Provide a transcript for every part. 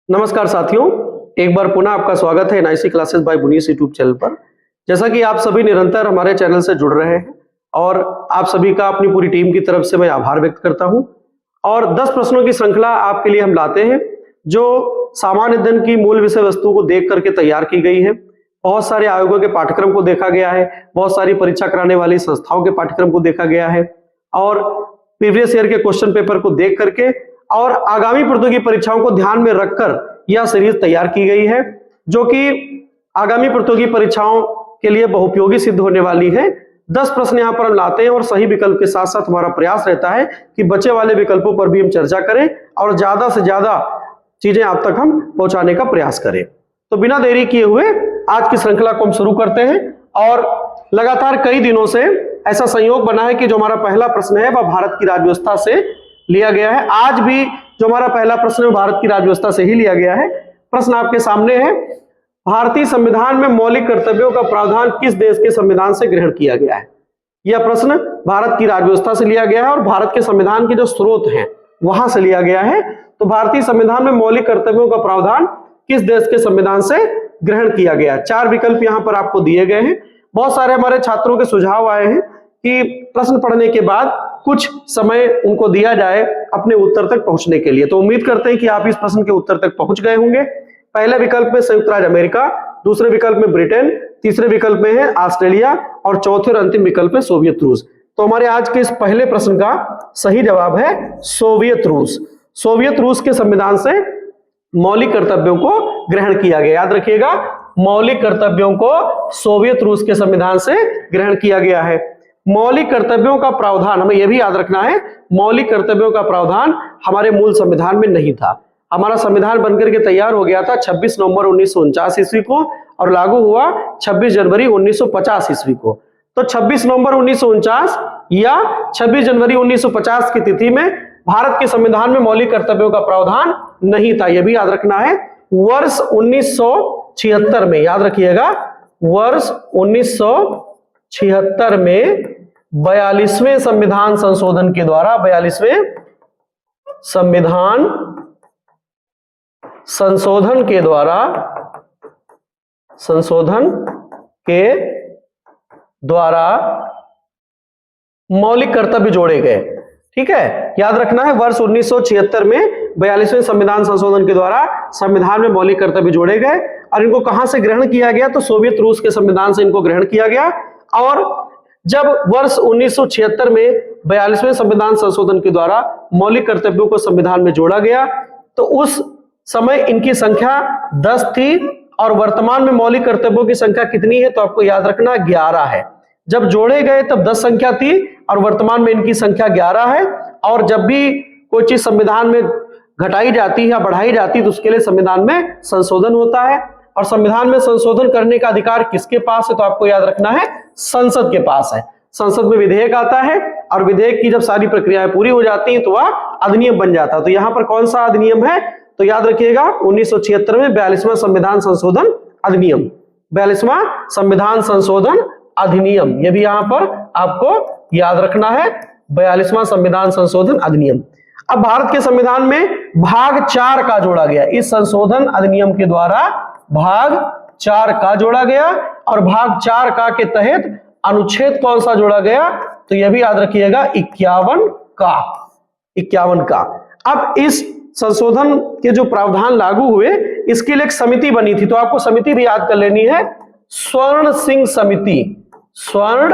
नमस्कार साथियों, एक बार पुनः आपका स्वागत है एनआईसी क्लासेस बाय बुनीस यूट्यूब चैनल पर। जैसा कि आप सभी निरंतर हमारे चैनल से जुड़ रहे हैं और आप सभी का अपनी पूरी टीम की तरफ से मैं आभार व्यक्त करता हूं। और 10 प्रश्नों की श्रृंखला आपके लिए हम लाते हैं जो सामान्य अध्ययन की मूल विषय वस्तु को देख करके तैयार की गई है। बहुत सारे आयोगों के पाठ्यक्रम को देखा गया है, बहुत सारी परीक्षा कराने वाली संस्थाओं के पाठ्यक्रम को देखा गया है और प्रीवियस ईयर के क्वेश्चन पेपर को देख करके और आगामी प्रतियोगी परीक्षाओं को ध्यान में रखकर यह सीरीज तैयार की गई है, जो कि आगामी प्रतियोगी परीक्षाओं के लिए बहुपयोगी सिद्ध होने वाली है। 10 प्रश्न यहाँ पर हम लाते हैं और सही विकल्प के साथ साथ हमारा प्रयास रहता है कि बचे वाले विकल्पों पर भी हम चर्चा करें और ज्यादा से ज्यादा चीजें आप तक हम पहुंचाने का प्रयास करें। तो बिना देरी किए हुए आज की श्रृंखला को हम शुरू करते हैं। और लगातार कई दिनों से ऐसा संयोग बना है कि जो हमारा पहला प्रश्न है वह भारत की राज्य व्यवस्था से लिया गया है। आज भी जो हमारा पहला प्रश्न है भारत की राज्य व्यवस्था से ही लिया गया है। प्रश्न आपके सामने है, भारतीय संविधान में मौलिक कर्तव्यों का प्रावधान किस देश के संविधान से ग्रहण किया गया है। यह प्रश्न भारत की राज्य व्यवस्था से लिया गया है और भारत के संविधान के जो स्रोत हैं वहां से लिया गया है। तो भारतीय संविधान में मौलिक कर्तव्यों का प्रावधान किस देश के संविधान से ग्रहण किया गया। 4 विकल्प यहाँ पर आपको दिए गए हैं। बहुत सारे हमारे छात्रों के सुझाव आए हैं कि प्रश्न पढ़ने के बाद कुछ समय उनको दिया जाए अपने उत्तर तक पहुंचने के लिए। तो उम्मीद करते हैं कि आप इस प्रश्न के उत्तर तक पहुंच गए होंगे। पहले विकल्प में संयुक्त राज्य अमेरिका, दूसरे विकल्प में ब्रिटेन, तीसरे विकल्प में है ऑस्ट्रेलिया और चौथे और अंतिम विकल्प में सोवियत रूस। तो हमारे आज के इस पहले प्रश्न का सही जवाब है सोवियत रूस। सोवियत रूस के संविधान से मौलिक कर्तव्यों को ग्रहण किया गया। याद रखिएगा, मौलिक कर्तव्यों को सोवियत रूस के संविधान से ग्रहण किया गया है। मौलिक कर्तव्यों का प्रावधान हमें यह भी याद रखना है, मौलिक कर्तव्यों का प्रावधान हमारे मूल संविधान में नहीं था। हमारा संविधान बनकर के तैयार हो गया था 26 नवंबर 1949 ईस्वी को और लागू हुआ 26 जनवरी 1950 ईस्वी को। तो 26 नवंबर 1949 या 26 जनवरी 1950 की तिथि में भारत के संविधान में मौलिक कर्तव्यों का प्रावधान नहीं था। यह भी याद रखना है। वर्ष 1976 में, याद रखिएगा, वर्ष 1976 में 42वें संविधान संशोधन के द्वारा, 42वें संविधान संशोधन के द्वारा मौलिक कर्तव्य जोड़े गए। ठीक है, याद रखना है, वर्ष 1976 में 42वें संविधान संशोधन के द्वारा संविधान में मौलिक कर्तव्य जोड़े गए। और इनको कहां से ग्रहण किया गया? तो सोवियत रूस के संविधान से इनको ग्रहण किया गया। और जब वर्ष 1976 में 42वें संविधान संशोधन के द्वारा मौलिक कर्तव्यों को संविधान में जोड़ा गया तो उस समय इनकी संख्या 10 थी और वर्तमान में मौलिक कर्तव्यों की संख्या कितनी है? तो आपको याद रखना 11 है। जब जोड़े गए तब 10 संख्या थी और वर्तमान में इनकी संख्या 11 है। और जब भी कोई चीज संविधान में घटाई जाती है या बढ़ाई जाती है तो उसके लिए संविधान में संशोधन होता है। और संविधान में संशोधन करने का अधिकार किसके पास है? तो आपको याद रखना है, संसद के पास है। संसद में विधेयक आता है और विधेयक की जब सारी प्रक्रियाएं पूरी हो जाती हैं तो वह अधिनियम बन जाता है। तो यहां पर कौन सा अधिनियम है? तो याद रखिएगा, 1976 में 42वां संविधान संशोधन अधिनियम, 42वां संविधान संशोधन अधिनियम, यह भी यहां पर आपको याद रखना है, 42वां संविधान संशोधन अधिनियम। अब भारत के संविधान में भाग 4 का जोड़ा गया। इस संशोधन अधिनियम के द्वारा भाग 4 का जोड़ा गया और भाग 4 का के तहत अनुच्छेद कौन सा जोड़ा गया? तो यह भी याद रखिएगा, 51 का। अब इस संशोधन के जो प्रावधान लागू हुए इसके लिए एक समिति बनी थी। तो आपको समिति भी याद कर लेनी है, स्वर्ण सिंह समिति। स्वर्ण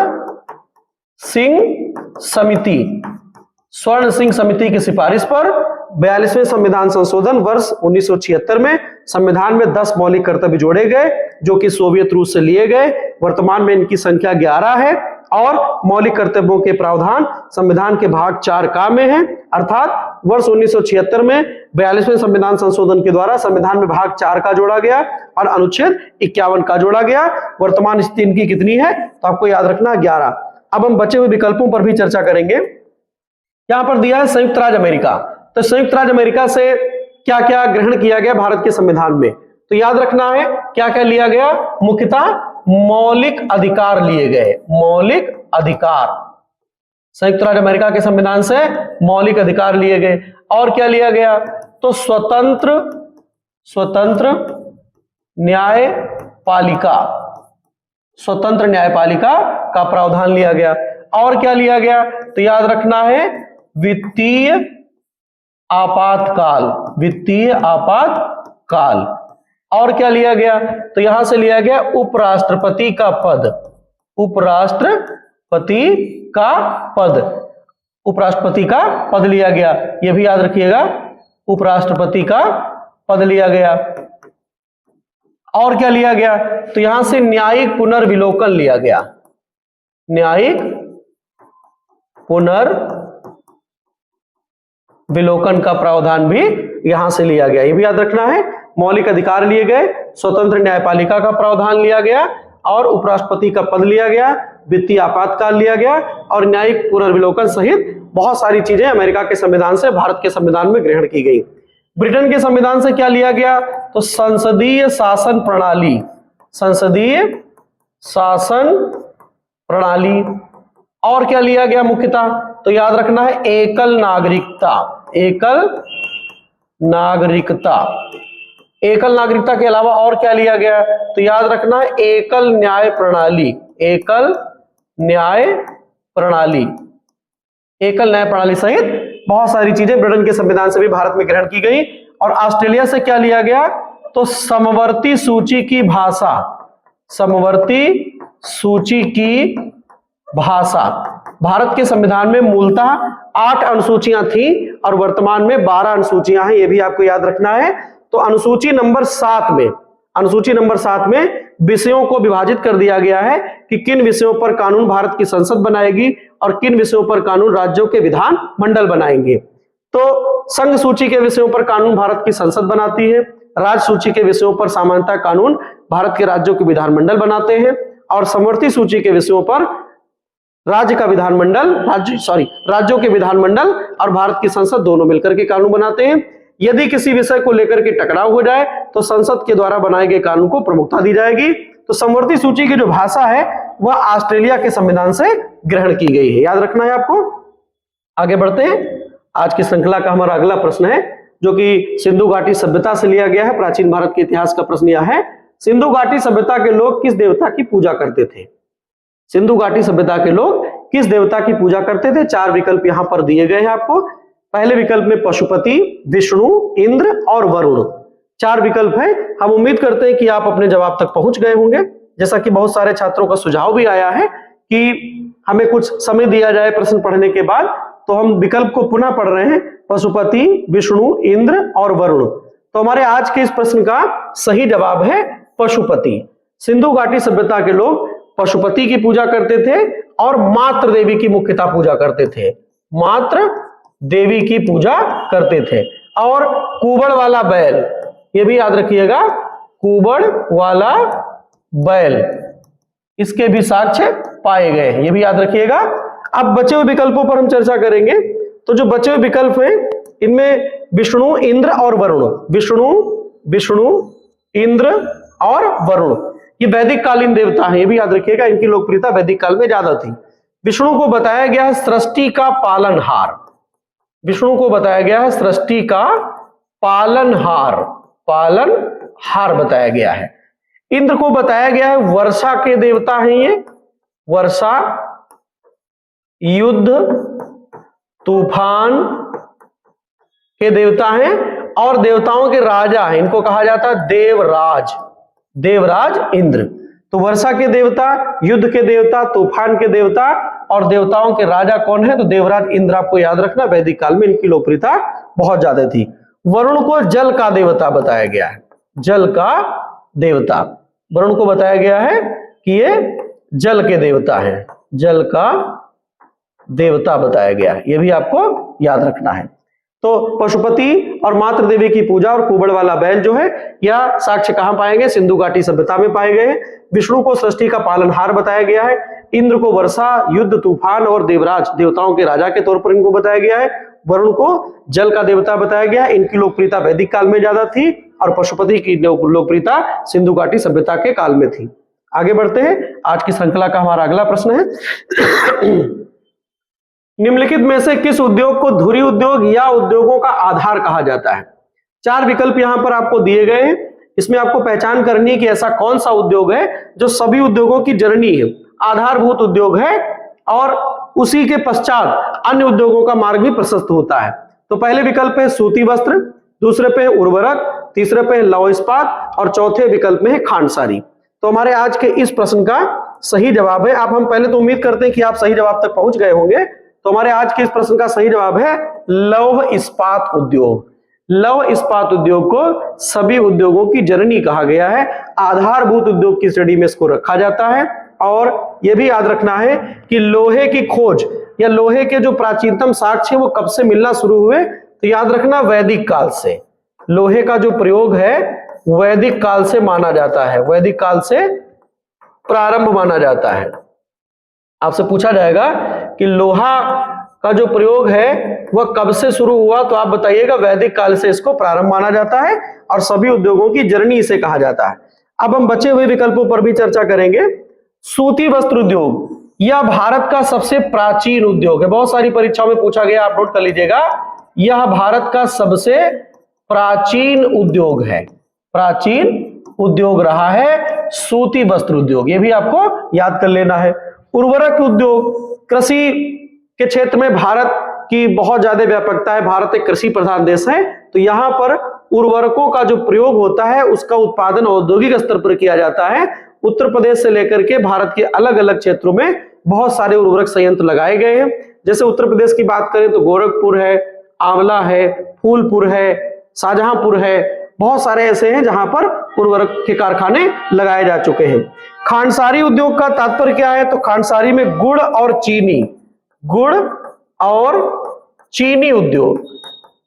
सिंह समिति की सिफारिश पर 42वें संविधान संशोधन वर्ष 1976 में संविधान में 10 मौलिक कर्तव्य जोड़े गए जो कि सोवियत रूस से लिए गए। वर्तमान में इनकी संख्या 11 है और मौलिक कर्तव्यों के प्रावधान संविधान के भाग 4 का में है। अर्थात वर्ष 1976 में 42वें संविधान संशोधन के द्वारा संविधान में भाग 4 का जोड़ा गया और अनुच्छेद 51 का जोड़ा गया। वर्तमान स्थिति इनकी कितनी है? तो आपको याद रखना 11। अब हम बचे हुए विकल्पों पर भी चर्चा करेंगे। यहां पर दिया है संयुक्त राज्य अमेरिका। तो संयुक्त राज्य अमेरिका से क्या क्या ग्रहण किया गया भारत के संविधान में? तो याद रखना है क्या क्या लिया गया? मुख्यतः मौलिक अधिकार लिए गए। मौलिक अधिकार, संयुक्त राज्य अमेरिका के संविधान से मौलिक अधिकार लिए गए। और क्या लिया गया? तो स्वतंत्र न्यायपालिका, स्वतंत्र न्यायपालिका का प्रावधान लिया गया। और क्या लिया गया? तो याद रखना है वित्तीय आपातकाल, वित्तीय आपातकाल। और क्या लिया गया? तो यहां से लिया गया उपराष्ट्रपति का पद, उपराष्ट्रपति का पद, उपराष्ट्रपति का पद लिया गया। यह भी याद रखिएगा, उपराष्ट्रपति का पद लिया गया। और क्या लिया गया? तो यहां से न्यायिक पुनर्विलोकन लिया गया, न्यायिक पुनर्विलोकन का प्रावधान भी यहां से लिया गया। यह भी याद रखना है। मौलिक अधिकार लिए गए, स्वतंत्र न्यायपालिका का प्रावधान लिया गया, और उपराष्ट्रपति का पद लिया गया, वित्तीय आपातकाल लिया गया, और न्यायिक पुनर्विलोकन सहित बहुत सारी चीजें अमेरिका के संविधान से भारत के संविधान में ग्रहण की गई। ब्रिटेन के संविधान से क्या लिया गया? तो संसदीय शासन प्रणाली, संसदीय शासन प्रणाली। और क्या लिया गया मुख्यतः? तो याद रखना है एकल नागरिकता, एकल नागरिकता। एकल नागरिकता के अलावा और क्या लिया गया? तो याद रखना है एकल न्याय प्रणाली, एकल न्याय प्रणाली, एकल न्याय प्रणाली सहित बहुत सारी चीजें ब्रिटेन के संविधान से भी भारत में ग्रहण की गई। और ऑस्ट्रेलिया से क्या लिया गया? तो समवर्ती सूची की भाषा, समवर्ती सूची की भाषा। भारत के संविधान में मूलतः 8 अनुसूचियां थी और वर्तमान में 12 अनुसूचियां हैं, यह भी आपको याद रखना है। तो अनुसूची नंबर 7 में, अनुसूची नंबर 7 में विषयों को विभाजित कर दिया गया है कि किन विषयों पर कानून भारत की संसद बनाएगी और किन विषयों पर कानून राज्यों के विधान मंडल बनाएंगे। तो संघ सूची के विषयों पर कानून भारत की संसद बनाती है, राज्य सूची के विषयों पर सामान्यतः कानून भारत के राज्यों के विधानमंडल बनाते हैं, और समवर्ती सूची के विषयों पर राज्य का विधानमंडल, राज्यों के विधानमंडल और भारत की संसद दोनों मिलकर के कानून बनाते हैं। यदि किसी विषय को लेकर के टकराव हो जाए तो संसद के द्वारा बनाए गए कानून को प्रमुखता दी जाएगी। तो समवर्ती सूची की जो भाषा है वह ऑस्ट्रेलिया के संविधान से ग्रहण की गई है, याद रखना है आपको। आगे बढ़ते हैं। आज की श्रृंखला का हमारा अगला प्रश्न है जो कि सिंधु घाटी सभ्यता से लिया गया है। प्राचीन भारत के इतिहास का प्रश्न यह है, सिंधु घाटी सभ्यता के लोग किस देवता की पूजा करते थे? सिंधु घाटी सभ्यता के लोग किस देवता की पूजा करते थे? 4 विकल्प यहां पर दिए गए हैं आपको। पहले विकल्प में पशुपति, विष्णु, इंद्र और वरुण, 4 विकल्प है। हम उम्मीद करते हैं कि आप अपने जवाब तक पहुंच गए होंगे। जैसा कि बहुत सारे छात्रों का सुझाव भी आया है कि हमें कुछ समय दिया जाए प्रश्न पढ़ने के बाद, तो हम विकल्प को पुनः पढ़ रहे हैं, पशुपति, विष्णु, इंद्र और वरुण। तो हमारे आज के इस प्रश्न का सही जवाब है पशुपति। सिंधु घाटी सभ्यता के लोग पशुपति की पूजा करते थे और मात्र देवी की मुख्यतः पूजा करते थे, मात्र देवी की पूजा करते थे। और कुबड़ वाला बैल, ये भी याद रखिएगा, कुबड़ वाला बैल, इसके भी साक्ष्य पाए गए हैं, ये भी याद रखिएगा। अब बचे हुए विकल्पों पर हम चर्चा करेंगे। तो जो बचे हुए विकल्प हैं इनमें विष्णु, इंद्र और वरुण, विष्णु, इंद्र और वरुण, ये वैदिक कालीन देवता हैं, ये भी याद रखिएगा। इनकी लोकप्रियता वैदिक काल में ज्यादा थी। विष्णु को बताया गया है सृष्टि का पालनहार, विष्णु को बताया गया है सृष्टि का पालनहार, पालनहार बताया गया है। इंद्र को बताया गया है वर्षा के देवता हैं, ये वर्षा, युद्ध, तूफान के देवता हैं और देवताओं के राजा हैं, इनको कहा जाता है देवराज, देवराज इंद्र। तो वर्षा के देवता, युद्ध के देवता, तूफान के देवता और देवताओं के राजा कौन है? तो देवराज इंद्र, आपको याद रखना। वैदिक काल में इनकी लोकप्रियता बहुत ज्यादा थी। वरुण को जल का देवता बताया गया है, जल का देवता, वरुण को बताया गया है कि ये जल के देवता है, जल का देवता बताया गया है, ये भी आपको याद रखना है। तो पशुपति और मातृ देवी की पूजा और कुबड़ वाला बैल जो है, यह साक्ष्य कहां पाएंगे? सिंधु घाटी सभ्यता में पाए गए हैं। विष्णु को सृष्टि का पालनहार बताया गया है, इंद्र को वर्षा, युद्ध, तूफान और देवराज, देवताओं के राजा के तौर पर इनको बताया गया है। वरुण को जल का देवता बताया गया है, इनकी लोकप्रियता वैदिक काल में ज्यादा थी और पशुपति की लोकप्रियता सिंधु घाटी सभ्यता के काल में थी। आगे बढ़ते हैं। आज की श्रृंखला का हमारा अगला प्रश्न है निम्नलिखित में से किस उद्योग को धुरी उद्योग या उद्योगों का आधार कहा जाता है? 4 विकल्प यहां पर आपको दिए गए हैं। इसमें आपको पहचान करनी है कि ऐसा कौन सा उद्योग है जो सभी उद्योगों की जननी है, आधारभूत उद्योग है और उसी के पश्चात अन्य उद्योगों का मार्ग भी प्रशस्त होता है। तो पहले विकल्प है सूती वस्त्र, दूसरे पे है उर्वरक, तीसरे पे है लौह इस्पात और चौथे विकल्प में है खांडसारी। तो हमारे आज के इस प्रश्न का सही जवाब है, आप हम पहले तो उम्मीद करते हैं कि आप सही जवाब तक पहुंच गए होंगे। तो हमारे आज के इस प्रश्न का सही जवाब है लौह इस्पात उद्योग। लौह इस्पात उद्योग को सभी उद्योगों की जननी कहा गया है, आधारभूत उद्योग की श्रेणी में इसको रखा जाता है। और यह भी याद रखना है कि लोहे की खोज या लोहे के जो प्राचीनतम साक्ष्य वो कब से मिलना शुरू हुए, तो याद रखना वैदिक काल से। लोहे का जो प्रयोग है वैदिक काल से माना जाता है, वैदिक काल से प्रारंभ माना जाता है। आपसे पूछा जाएगा कि लोहा का जो प्रयोग है वह कब से शुरू हुआ, तो आप बताइएगा वैदिक काल से इसको प्रारंभ माना जाता है और सभी उद्योगों की जननी इसे कहा जाता है। अब हम बचे हुए विकल्पों पर भी चर्चा करेंगे। सूती वस्त्र उद्योग यह भारत का सबसे प्राचीन उद्योग है, बहुत सारी परीक्षाओं में पूछा गया, आप नोट कर लीजिएगा। यह भारत का सबसे प्राचीन उद्योग है, प्राचीन उद्योग रहा है सूती वस्त्र उद्योग, यह भी आपको याद कर लेना है। उर्वरक उद्योग, कृषि के क्षेत्र में भारत की बहुत ज्यादा व्यापकता है, भारत एक कृषि प्रधान देश है, तो यहां पर उर्वरकों का जो प्रयोग होता है उसका उत्पादन औद्योगिक स्तर पर किया जाता है। उत्तर प्रदेश से लेकर के भारत के अलग अलग क्षेत्रों में बहुत सारे उर्वरक संयंत्र लगाए गए हैं। जैसे उत्तर प्रदेश की बात करें तो गोरखपुर है, आंवला है, फूलपुर है, शाहजहांपुर है, बहुत सारे ऐसे हैं जहां पर उर्वरक के कारखाने लगाए जा चुके हैं। खांडसारी उद्योग का तात्पर्य क्या है, तो खांडसारी में गुड़ और चीनी, गुड़ और चीनी उद्योग,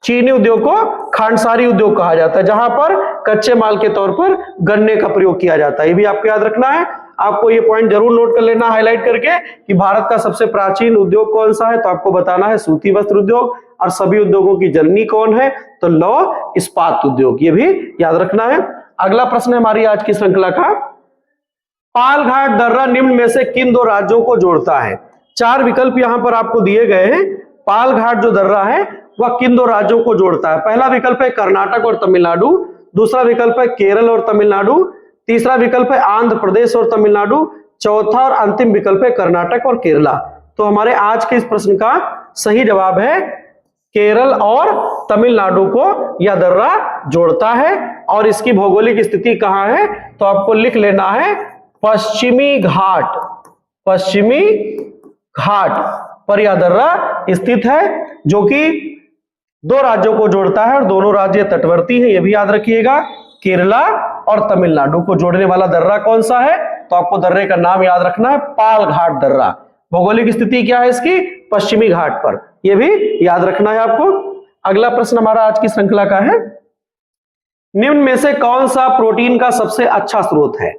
चीनी उद्योग को खांडसारी उद्योग कहा जाता है, जहां पर कच्चे माल के तौर पर गन्ने का प्रयोग किया जाता है। ये भी आपको याद रखना है, आपको ये पॉइंट जरूर नोट कर लेना हाईलाइट करके कि भारत का सबसे प्राचीन उद्योग कौन सा है, तो आपको बताना है सूती वस्त्र उद्योग। और सभी उद्योगों की जननी कौन है, तो लौह इस्पात उद्योग, ये भी याद रखना है। अगला प्रश्न है हमारी आज की श्रृंखला का, पालघाट दर्रा निम्न में से किन 2 राज्यों को जोड़ता है। 4 विकल्प यहां पर आपको दिए गए हैं। पालघाट जो दर्रा है वह किन 2 राज्यों को जोड़ता है। पहला विकल्प है कर्नाटक और तमिलनाडु, दूसरा विकल्प है केरल और तमिलनाडु, तीसरा विकल्प है आंध्र प्रदेश और तमिलनाडु, चौथा और अंतिम विकल्प है कर्नाटक और केरला। तो हमारे आज के इस प्रश्न का सही जवाब है केरल और तमिलनाडु को यह दर्रा जोड़ता है। और इसकी भौगोलिक स्थिति कहां है, तो आपको लिख लेना है पश्चिमी घाट, पश्चिमी घाट पर यह दर्रा स्थित है, जो कि 2 राज्यों को जोड़ता है और दोनों राज्य तटवर्ती हैं, यह भी याद रखिएगा। केरला और तमिलनाडु को जोड़ने वाला दर्रा कौन सा है, तो आपको दर्रे का नाम याद रखना है पालघाट दर्रा। भौगोलिक स्थिति क्या है इसकी, पश्चिमी घाट पर, यह भी याद रखना है आपको। अगला प्रश्न हमारा आज की श्रृंखला का है, निम्न में से कौन सा प्रोटीन का सबसे अच्छा स्रोत है।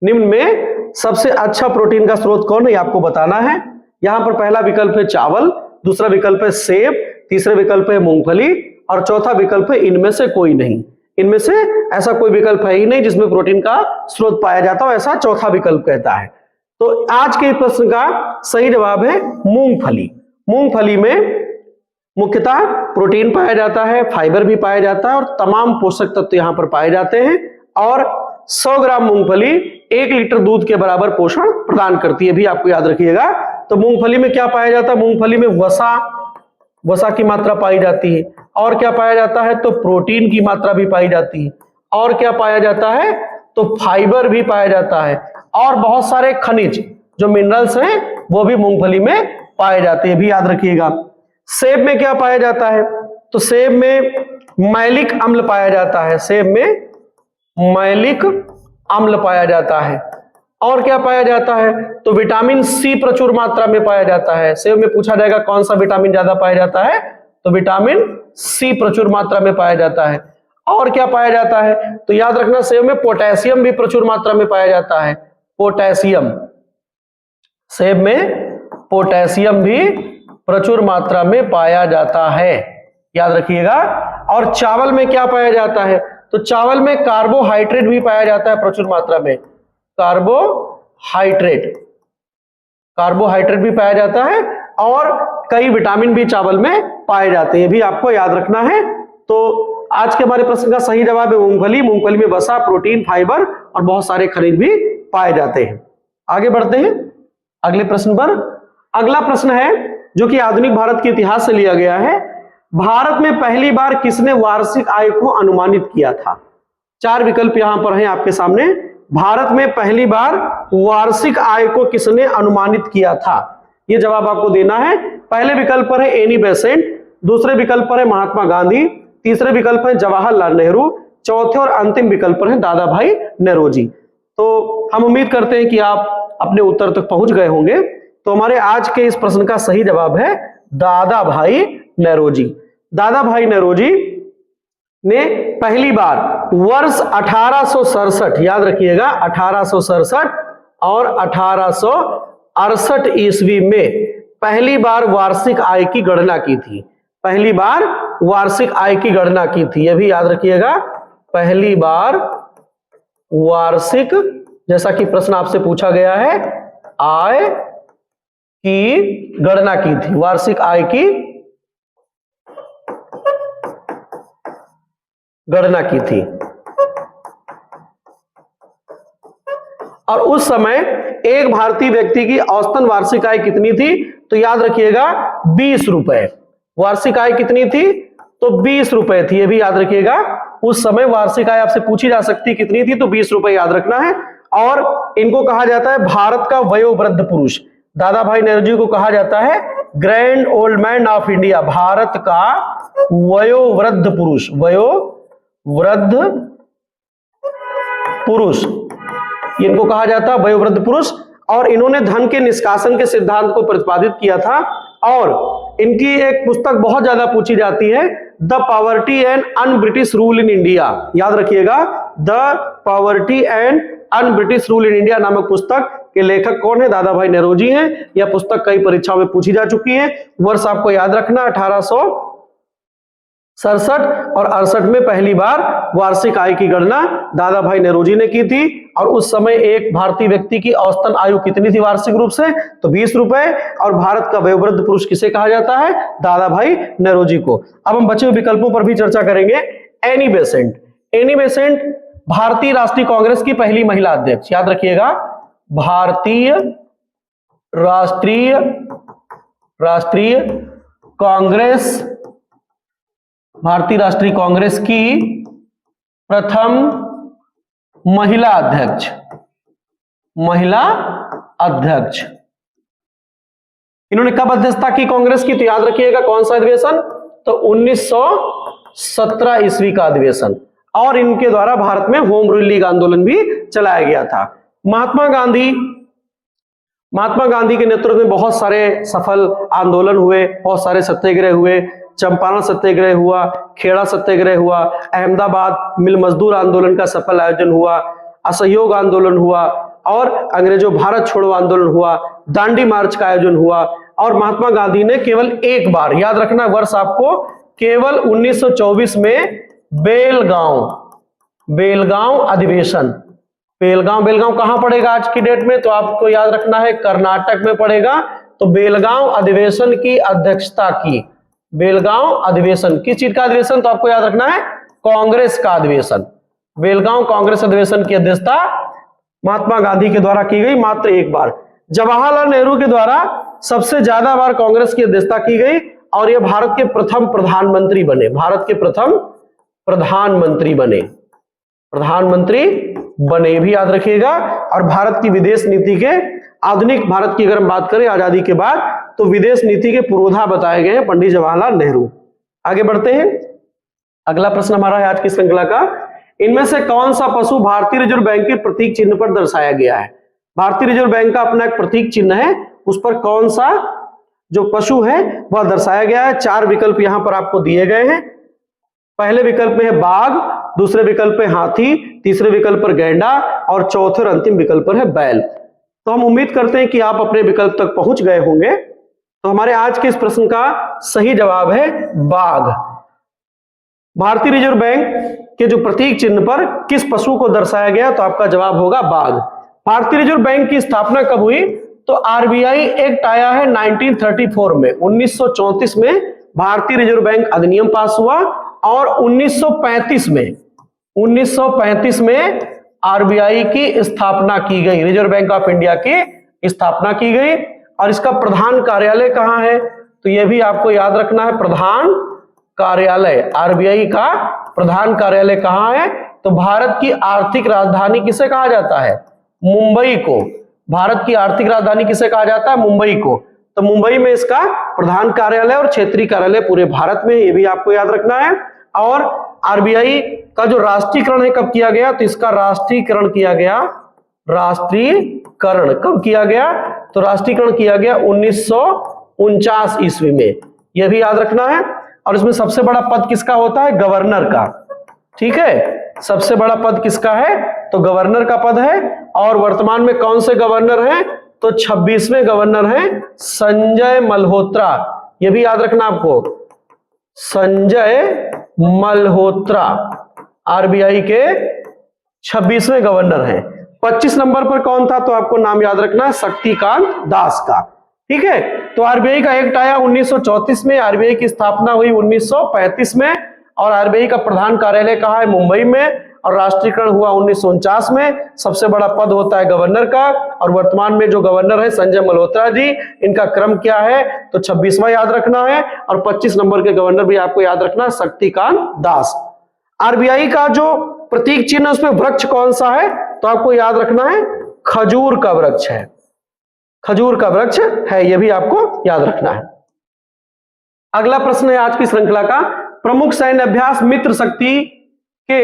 निम्न में सबसे अच्छा प्रोटीन का स्रोत कौन है, आपको बताना है। यहां पर पहला विकल्प है चावल, दूसरा विकल्प है सेब, तीसरा विकल्प है मूंगफली और चौथा विकल्प है इनमें से कोई नहीं। इनमें से ऐसा कोई विकल्प है ही नहीं जिसमें प्रोटीन का स्रोत पाया जाता हो, ऐसा चौथा विकल्प कहता है। तो आज के प्रश्न का सही जवाब है मूंगफली। मूंगफली में मुख्यतः प्रोटीन पाया जाता है, फाइबर भी पाया जाता है और तमाम पोषक तत्व यहां पर पाए जाते हैं। और 100 ग्राम मूंगफली 1 लीटर दूध के बराबर पोषण प्रदान करती है, भी आपको याद रखिएगा। तो मूंगफली में क्या पाया जाता है, मूंगफली में वसा की मात्रा पाई जाती है। और क्या पाया जाता है, तो प्रोटीन की मात्रा भी पाई जाती है। और क्या पाया जाता है, तो फाइबर भी पाया जाता है और बहुत सारे खनिज जो मिनरल्स हैं वो भी मूंगफली में पाए जाते हैं, भी याद रखिएगा। सेब में क्या पाया जाता है, तो सेब में मैलिक अम्ल पाया जाता है, सेब में मैलिक अम्ल पाया जाता है। और क्या पाया जाता है, तो विटामिन सी प्रचुर मात्रा में पाया जाता है। सेब में पूछा जाएगा कौन सा विटामिन ज्यादा पाया जाता है, तो विटामिन सी प्रचुर मात्रा में पाया जाता है। और क्या पाया जाता है, तो याद रखना सेब में पोटेशियम भी प्रचुर मात्रा में पाया जाता है, पोटेशियम, सेब में पोटेशियम भी प्रचुर मात्रा में पाया जाता है, याद रखिएगा। और चावल में क्या पाया जाता है, तो चावल में कार्बोहाइड्रेट भी पाया जाता है प्रचुर मात्रा में, कार्बोहाइड्रेट भी पाया जाता है और कई विटामिन भी चावल में पाए जाते हैं, भी आपको याद रखना है। तो आज के हमारे प्रश्न का सही जवाब है मूंगफली। मूंगफली में वसा, प्रोटीन, फाइबर और बहुत सारे खनिज भी पाए जाते हैं। आगे बढ़ते हैं अगले प्रश्न पर। अगला प्रश्न है जो कि आधुनिक भारत के इतिहास से लिया गया है। भारत में पहली बार किसने वार्षिक आय को अनुमानित किया था? चार विकल्प यहां पर हैं आपके सामने। भारत में पहली बार वार्षिक आय को किसने अनुमानित किया था, यह जवाब आपको देना है। पहले विकल्प पर है एनी बेसेंट, दूसरे विकल्प पर है महात्मा गांधी, तीसरे विकल्प है जवाहरलाल नेहरू, चौथे और अंतिम विकल्प पर है दादा भाई नौरोजी। तो हम उम्मीद करते हैं कि आप अपने उत्तर तक पहुंच गए होंगे। तो हमारे आज के इस प्रश्न का सही जवाब है दादा भाई नौरोजी। दादा भाई नौरोजी ने पहली बार वर्ष 1867, याद रखिएगा 1867 और 1868 ईस्वी में पहली बार वार्षिक आय की गणना की थी। पहली बार वार्षिक आय की गणना की थी, यह भी याद रखिएगा। पहली बार वार्षिक, जैसा कि प्रश्न आपसे पूछा गया है, आय की गणना की थी, वार्षिक आय की गणना की थी। और उस समय एक भारतीय व्यक्ति की औसतन वार्षिक आय कितनी थी? तो याद रखिएगा 20 रुपए। वार्षिक आय कितनी थी? तो 20 रुपए थी, ये भी याद रखिएगा। उस समय वार्षिक आय आपसे पूछी जा सकती कितनी थी, तो 20 रुपए याद रखना है। और इनको कहा जाता है भारत का वयोवृद्ध पुरुष। दादा भाई नौरोजी को कहा जाता है grand old man of India, Bharat का वयोवृद्ध पुरुष, वयोवृद्ध पुरुष, इनको कहा जाता है वयोवृद्ध पुरुष। और इन्होंने धन के निष्कासन के सिद्धांत को प्रतिपादित किया था। और इनकी एक पुस्तक बहुत ज्यादा पूछी जाती है, the poverty and un British rule in India. याद रखिएगा, the poverty and un British rule in India नामक पुस्तक के लेखक कौन है? दादा भाई नौरोजी हैं। यह पुस्तक कई परीक्षाओं में पूछी जा चुकी है। वर्ष आपको याद रखना 1867 और 68 में पहली बार वार्षिक आय की गणना दादा भाई नौरोजी ने की थी। और उस समय एक भारतीय व्यक्ति की औसतन आयु कितनी थी वार्षिक रूप से? तो 20 रुपए। और भारत का वयोवृद्ध पुरुष किसे कहा जाता है? दादा भाई नौरोजी को। अब हम बचे हुए विकल्पों पर भी चर्चा करेंगे। एनी बेसेंट, एनी बेसेंट भारतीय राष्ट्रीय कांग्रेस की पहली महिला अध्यक्ष। याद रखिएगा, भारतीय राष्ट्रीय कांग्रेस, भारतीय राष्ट्रीय कांग्रेस की प्रथम महिला अध्यक्ष। इन्होंने कब अध्यक्षता की कांग्रेस की? तो याद रखिएगा कौन सा अधिवेशन? तो 1917 ईस्वी का अधिवेशन। और इनके द्वारा भारत में होम रूल लीग आंदोलन भी चलाया गया था। महात्मा गांधी के नेतृत्व में बहुत सारे सफल आंदोलन हुए, बहुत सारे सत्याग्रह हुए। चंपारण सत्याग्रह हुआ, खेड़ा सत्याग्रह हुआ, अहमदाबाद मिल मजदूर आंदोलन का सफल आयोजन हुआ, असहयोग आंदोलन हुआ और अंग्रेजों भारत छोड़ो आंदोलन हुआ, दांडी मार्च का आयोजन हुआ। और महात्मा गांधी ने केवल एक बार, याद रखना वर्ष आपको, केवल 1924 में बेलगांव अधिवेशन, बेलगांव कहां पड़ेगा आज की डेट में? तो आपको याद रखना है कर्नाटक में पड़ेगा। तो बेलगांव अधिवेशन की अध्यक्षता की, बेलगांव अधिवेशन किस चीज का अधिवेशन? तो आपको याद रखना है कांग्रेस का अधिवेशन। बेलगांव कांग्रेस अधिवेशन की अध्यक्षता महात्मा गांधी के द्वारा की गई मात्र एक बार। जवाहरलाल नेहरू के द्वारा सबसे ज्यादा बार कांग्रेस की अध्यक्षता की गई और यह भारत के प्रथम प्रधानमंत्री बने, भारत के प्रथम प्रधानमंत्री बने भी याद रखिएगा। और भारत की विदेश नीति के, आधुनिक भारत की अगर हम बात करें आजादी के बाद, तो विदेश नीति के पुरोधा बताए गए हैं पंडित जवाहरलाल नेहरू। आगे बढ़ते हैं, अगला प्रश्न हमारा है आज की श्रृंखला का, इनमें से कौन सा पशु भारतीय रिजर्व बैंक के प्रतीक चिन्ह पर दर्शाया गया है? भारतीय रिजर्व बैंक का अपना एक प्रतीक चिन्ह है, उस पर कौन सा जो पशु है वह दर्शाया गया है? चार विकल्प यहां पर आपको दिए गए हैं। पहले विकल्प में है बाघ, दूसरे विकल्प पे हाथी, तीसरे विकल्प पर गैंडा और चौथे और अंतिम विकल्प पर है बैल। तो हम उम्मीद करते हैं कि आप अपने विकल्प तक पहुंच गए होंगे। तो हमारे आज के इस प्रश्न का सही जवाब है बाघ। भारतीय रिजर्व बैंक के जो प्रतीक चिन्ह पर किस पशु को दर्शाया गया? तो आपका जवाब होगा बाघ। भारतीय रिजर्व बैंक की स्थापना कब हुई? तो आरबीआई एक्ट आया है 1934 में, 1934 में भारतीय रिजर्व बैंक अधिनियम पास हुआ और 1935 में आरबीआई की स्थापना की गई, रिजर्व बैंक ऑफ इंडिया की स्थापना की गई। और इसका प्रधान कार्यालय कहां है, तो यह भी आपको याद रखना है। प्रधान कार्यालय, आरबीआई का प्रधान कार्यालय कहां है, तो भारत की आर्थिक राजधानी किसे कहा जाता है, मुंबई को। भारत की आर्थिक राजधानी किसे कहा जाता है, मुंबई को। तो मुंबई में इसका प्रधान कार्यालय और क्षेत्रीय कार्यालय पूरे भारत में, ये भी आपको याद रखना है। और आरबीआई का जो राष्ट्रीयकरण है कब किया गया, तो इसका राष्ट्रीयकरण किया गया, राष्ट्रीयकरण कब किया गया, तो राष्ट्रीयकरण किया गया 1949 ईस्वी में, यह भी याद रखना है। और इसमें सबसे बड़ा पद किसका होता है, गवर्नर का। ठीक है, सबसे बड़ा पद किसका है, तो गवर्नर का पद है। और वर्तमान में कौन से गवर्नर हैं, तो 26वें गवर्नर हैं संजय मल्होत्रा, यह भी याद रखना आपको, संजय मल्होत्रा आरबीआई के 26वें गवर्नर हैं। 25 नंबर पर कौन था, तो आपको नाम याद रखना है शक्तिकांत दास का। ठीक है, तो आरबीआई का एक्ट आया 1934 में, आरबीआई की स्थापना हुई 1935 में, और आरबीआई का प्रधान कार्यालय कहाँ है, मुंबई में, और राष्ट्रीयकरण हुआ 1949 में। सबसे बड़ा पद होता है गवर्नर का, और वर्तमान में जो गवर्नर है संजय मल्होत्रा जी, इनका क्रम क्या है, तो 26वां याद रखना है। और 25 नंबर के गवर्नर भी आपको याद रखना है शक्तिकांत दास। आरबीआई का जो प्रतीक चिन्ह है उसमें वृक्ष कौन सा है, तो आपको याद रखना है खजूर का वृक्ष है, खजूर का वृक्ष है, यह भी आपको याद रखना है। अगला प्रश्न है आज की श्रृंखला का, प्रमुख सैन्य अभ्यास मित्र शक्ति के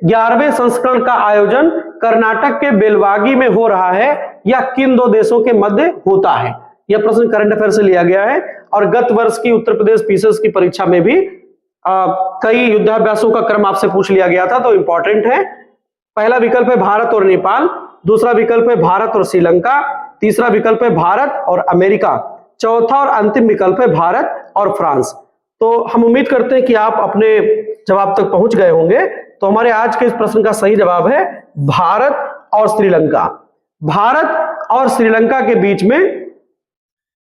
11वें संस्करण का आयोजन कर्नाटक के बेलवागी में हो रहा है या किन दो देशों के मध्य होता है। यह प्रश्न करंट अफेयर से लिया गया है, और गत वर्ष की उत्तर प्रदेश पीसीएस की परीक्षा में भी कई युद्धाभ्यासों का क्रम आपसे पूछ लिया गया था, तो इंपॉर्टेंट है। पहला विकल्प है भारत और नेपाल, दूसरा विकल्प है भारत और श्रीलंका, तीसरा विकल्प है भारत और अमेरिका, चौथा और अंतिम विकल्प है भारत और फ्रांस। तो हम उम्मीद करते हैं कि आप अपने जवाब तक पहुंच गए होंगे। तो हमारे आज के इस प्रश्न का सही जवाब है भारत और श्रीलंका। भारत और श्रीलंका के बीच में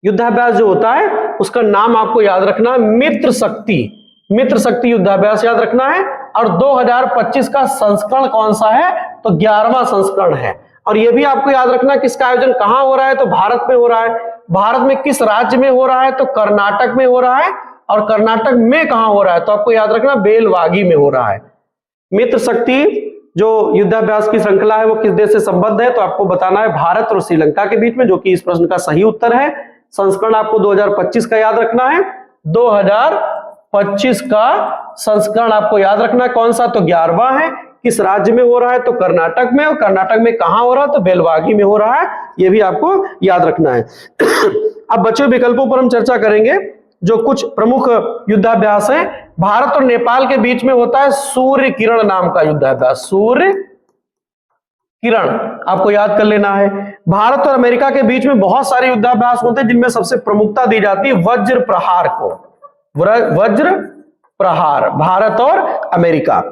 युद्धाभ्यास जो होता है उसका नाम आपको याद रखना है मित्र शक्ति, मित्र शक्ति युद्धाभ्यास याद रखना है। और 2025 का संस्करण कौन सा है, तो 11वां संस्करण है। और यह भी आपको याद रखना कि इसका आयोजन कहां हो रहा है, तो भारत में हो रहा है। भारत में किस राज्य में हो रहा है, तो कर्नाटक में हो रहा है। और कर्नाटक में कहां हो रहा है, तो आपको याद रखना बेलवागी में हो रहा है। मित्र शक्ति जो युद्धाभ्यास की श्रृंखला है वो किस देश से संबद्ध है, तो आपको बताना है भारत और श्रीलंका के बीच में, जो कि इस प्रश्न का सही उत्तर है। संस्करण आपको 2025 का याद रखना है, 2025 का संस्करण आपको याद रखना है कौन सा, तो 11वां है। किस राज्य में हो रहा है, तो कर्नाटक में, और कर्नाटक में कहां हो रहा है, तो बेलवागी में हो रहा है, यह भी आपको याद रखना है। अब बचे विकल्पों पर हम चर्चा करेंगे। जो कुछ प्रमुख युद्धाभ्यास है, भारत और नेपाल के बीच में होता है सूर्य किरण नाम का युद्धाभ्यास, सूर्य किरण आपको याद कर लेना है। भारत और अमेरिका के बीच में बहुत सारे युद्धाभ्यास होते हैं, जिनमें सबसे प्रमुखता दी जाती है वज्र प्रहार को, वज्र प्रहार, भारत और अमेरिका।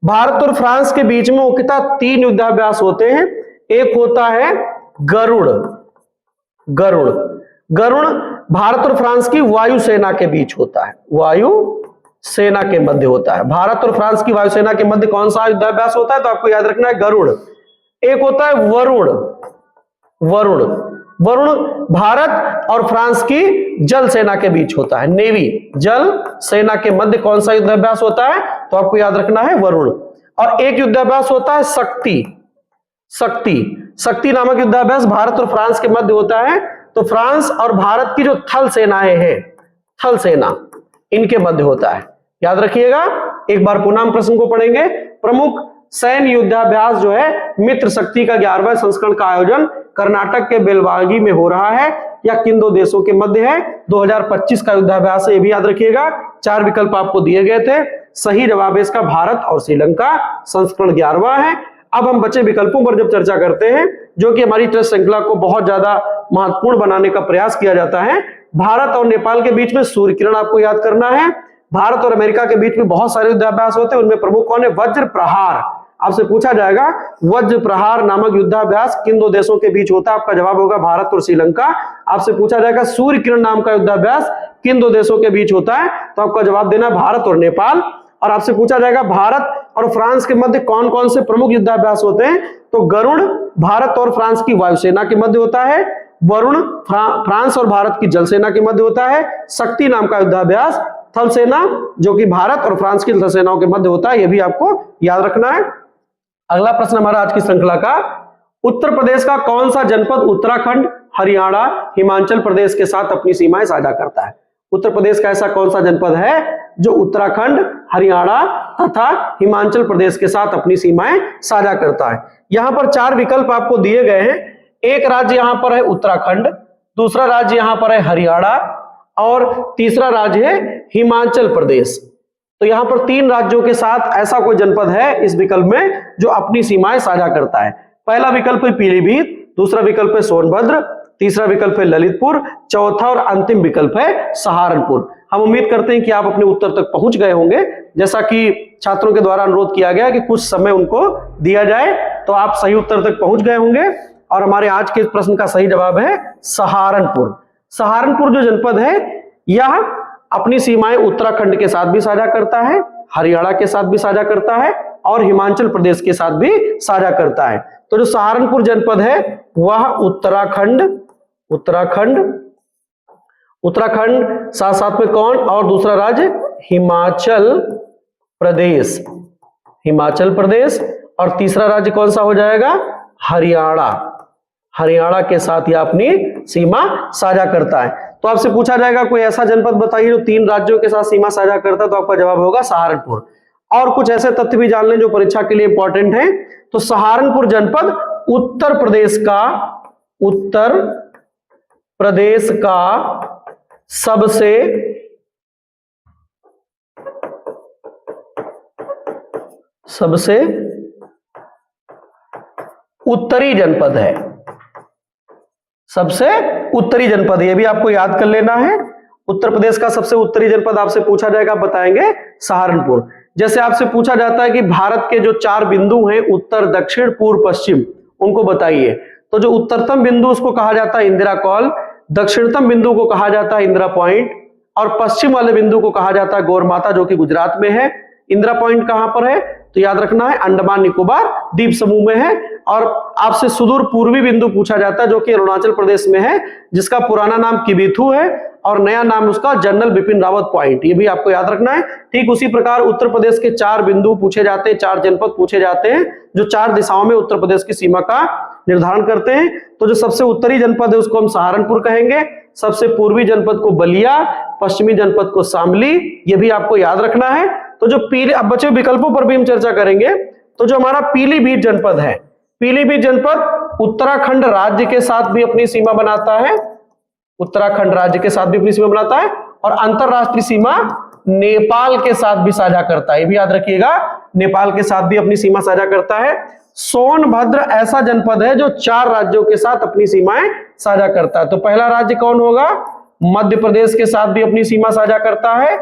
भारत और फ्रांस के बीच में मुख्यतः 3 युद्धाभ्यास होते हैं। एक होता है गरुड़, गरुड़, गरुड़ भारत और फ्रांस की वायुसेना के बीच होता है, वायु सेना के मध्य होता है। भारत और फ्रांस की वायुसेना के मध्य कौन सा युद्धाभ्यास होता है, तो आपको याद रखना है गरुड़। एक होता है वरुण, वरुण, वरुण भारत और फ्रांस की जल सेना के बीच होता है, नेवी, जल सेना के मध्य कौन सा युद्धाभ्यास होता है, तो आपको याद रखना है वरुण। और एक युद्धाभ्यास होता है शक्ति, शक्ति, शक्ति नामक युद्धाभ्यास भारत और फ्रांस के मध्य होता है। तो फ्रांस और भारत की जो थल सेनाएं हैं, थल सेना, इनके मध्य होता है, याद रखिएगा। एक बार पुनः हम प्रश्न को पढ़ेंगे। प्रमुख सैन्य युद्धाभ्यास जो है मित्र शक्ति का 11वां संस्करण का आयोजन कर्नाटक के बेलवागी में हो रहा है या किन दो देशों के मध्य है, 2025 का युद्धाभ्यास है, ये भी याद रखिएगा। 4 विकल्प आपको दिए गए थे, सही जवाब है इसका भारत और श्रीलंका, संस्करण 11वां है। अब हम बचे विकल्पों पर जब चर्चा करते हैं, जो कि हमारी टेस्ट श्रृंखला को बहुत ज्यादा महत्वपूर्ण बनाने का प्रयास किया जाता है। भारत और नेपाल के बीच में सूर्य किरण आपको याद करना है। भारत और अमेरिका के बीच में बहुत सारे युद्धाभ्यास होते हैं, उनमें प्रमुख कौन है, वज्र प्रहार। आपसे पूछा जाएगा वज्र प्रहार नामक युद्धाभ्यास किन दो देशों के बीच होता है, आपका जवाब होगा भारत और श्रीलंका। आपसे पूछा जाएगा सूर्य किरण नाम का युद्धाभ्यास किन दो देशों के बीच होता है, तो आपका जवाब देना भारत और नेपाल। और आपसे पूछा जाएगा भारत और फ्रांस के मध्य कौन कौन से प्रमुख युद्धाभ्यास होते हैं, तो गरुड़ भारत और फ्रांस की वायुसेना के मध्य होता है, वरुण फ्रांस और भारत की जल सेना के मध्य होता है, शक्ति नाम का युद्धाभ्यास थल सेना जो कि भारत और फ्रांस की थल सेनाओं के मध्य होता है, यह भी आपको याद रखना है। अगला प्रश्न हमारा आज की श्रृंखला का, उत्तर प्रदेश का कौन सा जनपद उत्तराखंड, हरियाणा, हिमाचल प्रदेश के साथ अपनी सीमाएं साझा करता है। उत्तर प्रदेश का ऐसा कौन सा जनपद है जो उत्तराखंड, हरियाणा तथा हिमाचल प्रदेश के साथ अपनी सीमाएं साझा करता है। यहां पर 4 विकल्प आपको दिए गए हैं। एक राज्य यहां पर है उत्तराखंड, दूसरा राज्य यहां पर है हरियाणा और तीसरा राज्य है हिमाचल प्रदेश। तो यहां पर 3 राज्यों के साथ ऐसा कोई जनपद है इस विकल्प में जो अपनी सीमाएं साझा करता है। पहला विकल्प है पीलीभीत, दूसरा विकल्प है सोनभद्र, तीसरा विकल्प है ललितपुर, चौथा और अंतिम विकल्प है सहारनपुर। हम उम्मीद करते हैं कि आप अपने उत्तर तक पहुंच गए होंगे। जैसा कि छात्रों के द्वारा अनुरोध किया गया कि कुछ समय उनको दिया जाए, तो आप सही उत्तर तक पहुंच गए होंगे और हमारे आज के प्रश्न का सही जवाब है सहारनपुर। सहारनपुर जो जनपद है यह अपनी सीमाएं उत्तराखंड के साथ भी साझा करता है, हरियाणा के साथ भी साझा करता है और हिमाचल प्रदेश के साथ भी साझा करता है। तो जो सहारनपुर जनपद है वह उत्तराखंड साथ साथ में कौन और दूसरा राज्य हिमाचल प्रदेश और तीसरा राज्य कौन सा हो जाएगा, हरियाणा के साथ यह अपनी सीमा साझा करता है। तो आपसे पूछा जाएगा कोई ऐसा जनपद बताइए जो 3 राज्यों के साथ सीमा साझा करता है, तो आपका जवाब होगा सहारनपुर। और कुछ ऐसे तथ्य भी जान लें जो परीक्षा के लिए इंपॉर्टेंट हैं। तो सहारनपुर जनपद उत्तर प्रदेश का सबसे उत्तरी जनपद है, सबसे उत्तरी जनपद, यह भी आपको याद कर लेना है। उत्तर प्रदेश का सबसे उत्तरी जनपद आपसे पूछा जाएगा, आप बताएंगे सहारनपुर। जैसे आपसे पूछा जाता है कि भारत के जो 4 बिंदु हैं उत्तर, दक्षिण, पूर्व, पश्चिम, उनको बताइए, तो जो उत्तरतम बिंदु उसको कहा जाता है इंदिरा कॉल, दक्षिणतम बिंदु को कहा जाता है इंदिरा पॉइंट और पश्चिम वाले बिंदु को कहा जाता है गौरमाता जो कि गुजरात में है। इंदिरा पॉइंट कहां पर है, तो याद रखना है अंडमान निकोबार द्वीप समूह में है। और आपसे सुदूर पूर्वी बिंदु पूछा जाता है जो कि अरुणाचल प्रदेश में है, जिसका पुराना नाम किबिथु है और नया नाम उसका जनरल बिपिन रावत पॉइंट, ये भी आपको याद रखना है। ठीक उसी प्रकार उत्तर प्रदेश के 4 बिंदु पूछे जाते हैं, 4 जनपद पूछे जाते हैं जो 4 दिशाओं में उत्तर प्रदेश की सीमा का निर्धारण करते हैं। तो जो सबसे उत्तरी जनपद है उसको हम सहारनपुर कहेंगे, सबसे पूर्वी जनपद को बलिया, पश्चिमी जनपद को शामली, ये भी आपको याद रखना है। तो जो अब बचे विकल्पों पर भी हम चर्चा करेंगे। तो जो हमारा पीलीभीत जनपद है, पीलीभीत जनपद उत्तराखंड राज्य के साथ भी अपनी सीमा बनाता है, उत्तराखंड राज्य के साथ भी अपनी सीमा बनाता है और अंतरराष्ट्रीय सीमा नेपाल के साथ भी साझा करता है, ये भी याद रखिएगा, नेपाल के साथ भी अपनी सीमा साझा करता है। सोनभद्र ऐसा जनपद है जो 4 राज्यों के साथ अपनी सीमाएं साझा करता है। तो पहला राज्य कौन होगा, मध्य प्रदेश के साथ भी अपनी सीमा साझा करता है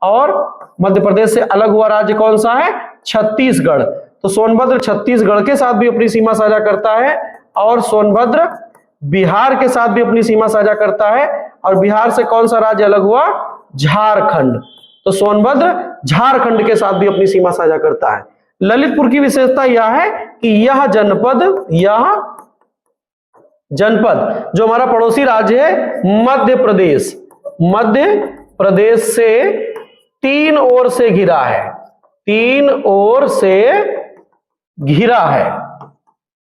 और मध्य प्रदेश से अलग हुआ राज्य कौन सा है, छत्तीसगढ़। तो सोनभद्र छत्तीसगढ़ के साथ भी अपनी सीमा साझा करता है और सोनभद्र बिहार के साथ भी अपनी सीमा साझा करता है और बिहार से कौन सा राज्य अलग हुआ, झारखंड। तो सोनभद्र झारखंड के साथ भी अपनी सीमा साझा करता है। ललितपुर की विशेषता यह है कि यह जनपद जो हमारा पड़ोसी राज्य है मध्य प्रदेश से 3 ओर से घिरा है, 3 ओर से घिरा है,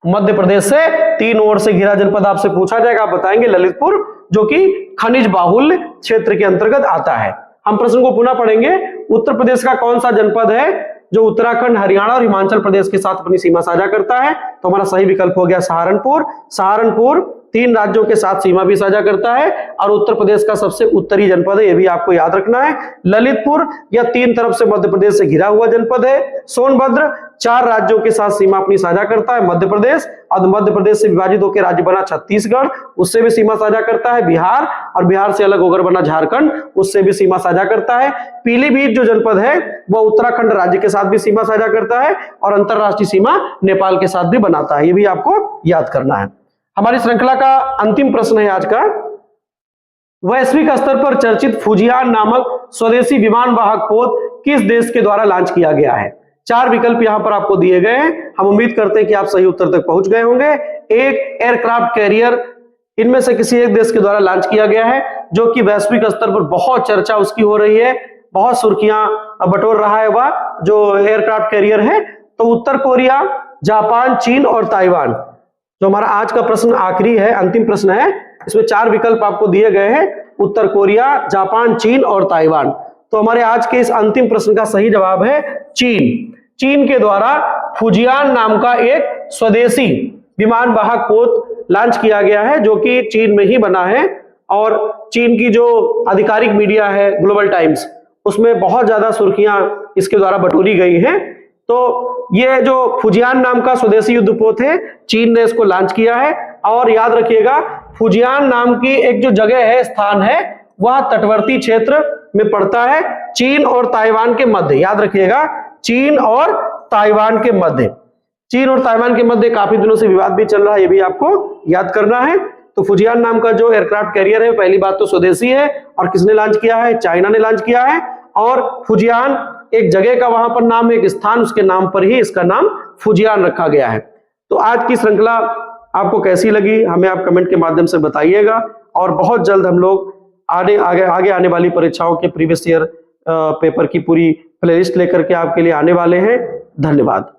मध्य प्रदेश से 3 ओर से घिरा जनपद आपसे पूछा जाएगा, आप बताएंगे ललितपुर, जो कि खनिज बाहुल्य क्षेत्र के अंतर्गत आता है। हम प्रश्न को पुनः पढ़ेंगे। उत्तर प्रदेश का कौन सा जनपद है जो उत्तराखंड, हरियाणा और हिमाचल प्रदेश के साथ अपनी सीमा साझा करता है, तो हमारा सही विकल्प हो गया सहारनपुर। सहारनपुर 3 राज्यों के साथ सीमा भी साझा करता है और उत्तर प्रदेश का सबसे उत्तरी जनपद है, यह भी आपको याद रखना है। ललितपुर यह 3 तरफ से मध्य प्रदेश से घिरा हुआ जनपद है। सोनभद्र 4 राज्यों के साथ सीमा अपनी साझा करता है, मध्य प्रदेश, और मध्य प्रदेश से विभाजित होकर राज्य बना छत्तीसगढ़, उससे भी सीमा साझा करता है बिहार, और बिहार से अलग होकर बना झारखंड, उससे भी सीमा साझा करता है। पीलीभीत जो जनपद है वह उत्तराखंड राज्य के साथ भी सीमा साझा करता है और अंतरराष्ट्रीय सीमा नेपाल के साथ भी बनाता है, ये भी आपको याद करना है। हमारी श्रृंखला का अंतिम प्रश्न है आज का, वैश्विक स्तर पर चर्चित फुजियान नामक स्वदेशी विमान वाहक पोत किस देश के द्वारा लॉन्च किया गया है? 4 विकल्प यहां पर आपको दिए गए हैं। हम उम्मीद करते हैं कि आप सही उत्तर तक पहुंच गए होंगे। एक एयरक्राफ्ट कैरियर इनमें से किसी एक देश के द्वारा लॉन्च किया गया है, जो कि वैश्विक स्तर पर बहुत चर्चा उसकी हो रही है, बहुत सुर्खियां बटोर रहा है वह जो एयरक्राफ्ट कैरियर है। तो उत्तर कोरिया, जापान, चीन और ताइवान। जो हमारा आज का प्रश्न आखिरी है, अंतिम प्रश्न है, इसमें 4 विकल्प आपको दिए गए हैं, उत्तर कोरिया, जापान, चीन और ताइवान। तो हमारे आज के इस अंतिम प्रश्न का सही जवाब है चीन। चीन के द्वारा फुजियान नाम का एक स्वदेशी विमान वाहक पोत लॉन्च किया गया है, जो कि चीन में ही बना है। और चीन की जो आधिकारिक मीडिया है ग्लोबल टाइम्स, उसमें बहुत ज्यादा सुर्खियां इसके द्वारा बटोरी गई हैं। तो ये जो फुजियान नाम का स्वदेशी युद्धपोत है, चीन ने इसको लॉन्च किया है। और याद रखिएगा, फुजियान नाम की एक जो जगह है, स्थान है, वह तटवर्ती क्षेत्र में पड़ता है, चीन और ताइवान के मध्य। याद रखिएगा, चीन और ताइवान के मध्य। चीन और ताइवान के मध्य काफी दिनों से विवाद भी चल रहा है, ये भी आपको याद करना है। तो फुजियान नाम का जो एयरक्राफ्ट कैरियर है, पहली बात तो स्वदेशी है, और किसने लॉन्च किया है? चाइना ने लॉन्च किया है। और फुजियान एक जगह का वहां पर नाम, एक स्थान, उसके नाम पर ही इसका नाम फुजियान रखा गया है। तो आज की श्रृंखला आपको कैसी लगी, हमें आप कमेंट के माध्यम से बताइएगा। और बहुत जल्द हम लोग आगे आने वाली परीक्षाओं के प्रीवियस ईयर पेपर की पूरी प्लेलिस्ट लेकर के आपके लिए आने वाले हैं। धन्यवाद।